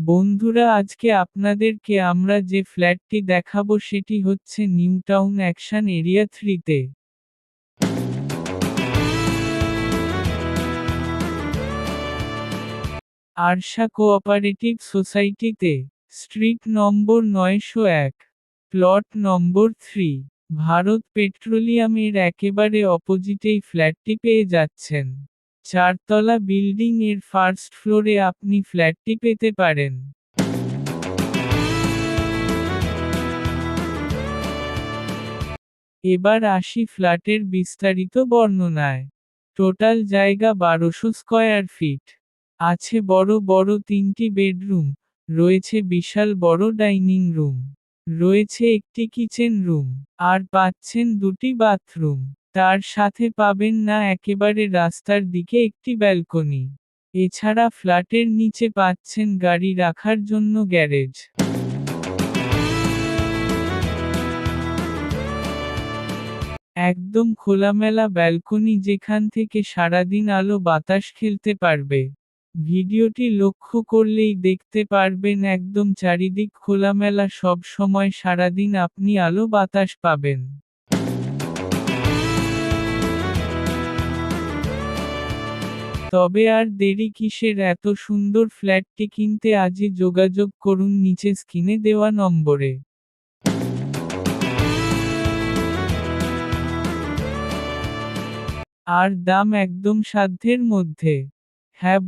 বন্ধুরা, আজকে আপনাদেরকে আমরা যে ফ্ল্যাটটি দেখাবো সেটি হচ্ছে নিউ টাউন অ্যাকশন এরিয়া 3 তে। আরশা কোঅপারেটিভ সোসাইটিতে, স্ট্রিট নম্বর 901, প্লট নম্বর 3, ভারত পেট্রোলিয়ামের একেবারে অপোজিটেই ফ্ল্যাটটি পেয়ে যাচ্ছেন। 4 তলা বিল্ডিং এর ফার্স্ট ফ্লোরে আপনি ফ্ল্যাটটি পেতে পারেন। এবার আসি ফ্ল্যাটের বিস্তারিত বর্ণনায়। টোটাল জায়গা 1200 স্কয়ার ফিট। আছে বড় বড় 3টি বেডরুম, রয়েছে বিশাল বড় ডাইনিং রুম, রয়েছে একটি কিচেন রুম, আর পাচ্ছেন 2টি বাথরুম। তার সাথে পাবেন না একেবারে রাস্তার দিকে একটি ব্যালকনি। এছাড়া ফ্ল্যাটের নিচে পাচ্ছেন গাড়ি রাখার জন্য গ্যারেজ। একদম খোলামেলা ব্যালকনি, যেখান থেকে সারাদিন আলো বাতাস খেলতে পারবে। ভিডিওটি লক্ষ্য করলেই দেখতে পারবেন একদম চারিদিক খোলামেলা, সব সময় সারাদিন আপনি আলো বাতাস পাবেন। তবে আর দেরি কিসের, এত সুন্দর ফ্ল্যাটটি কিনতে আজই যোগাযোগ করুন নিচে স্ক্রিনে দেওয়া নম্বরে। আর দাম একদম সাধ্যের মধ্যে। হ্যাঁ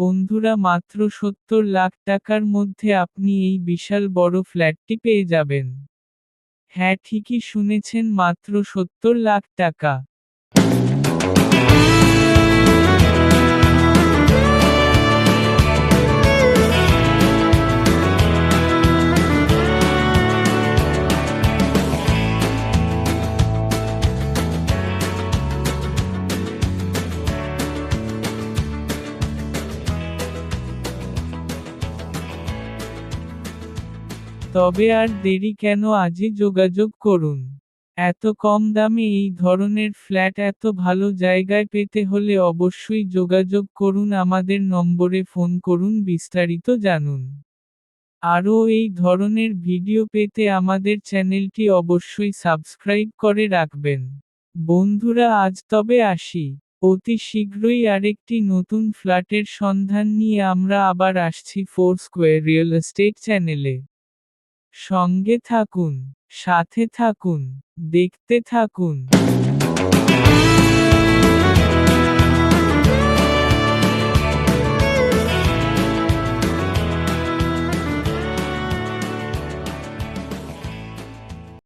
বন্ধুরা, মাত্র 70 লাখ টাকার মধ্যে আপনি এই বিশাল বড় ফ্ল্যাটটি পেয়ে যাবেন। হ্যাঁ, ঠিকই শুনেছেন, মাত্র 70 লাখ টাকা। তবে আর দেরি কেন, আজই যোগাযোগ করুন। এত কম দামে এই ধরনের ফ্ল্যাট এত ভালো জায়গায় পেতে হলে অবশ্যই যোগাযোগ করুন, আমাদের নম্বরে ফোন করুন, বিস্তারিত জানুন। আরও এই ধরনের ভিডিও পেতে আমাদের চ্যানেলটি অবশ্যই সাবস্ক্রাইব করে রাখবেন। বন্ধুরা, আজ তবে আসি। অতি শীঘ্রই আরেকটি নতুন ফ্ল্যাটের সন্ধান নিয়ে আমরা আবার আসছি ফোরস্কোয়ার রিয়েল এস্টেট চ্যানেলে। সঙ্গে থাকুন, সাথে থাকুন, দেখতে থাকুন।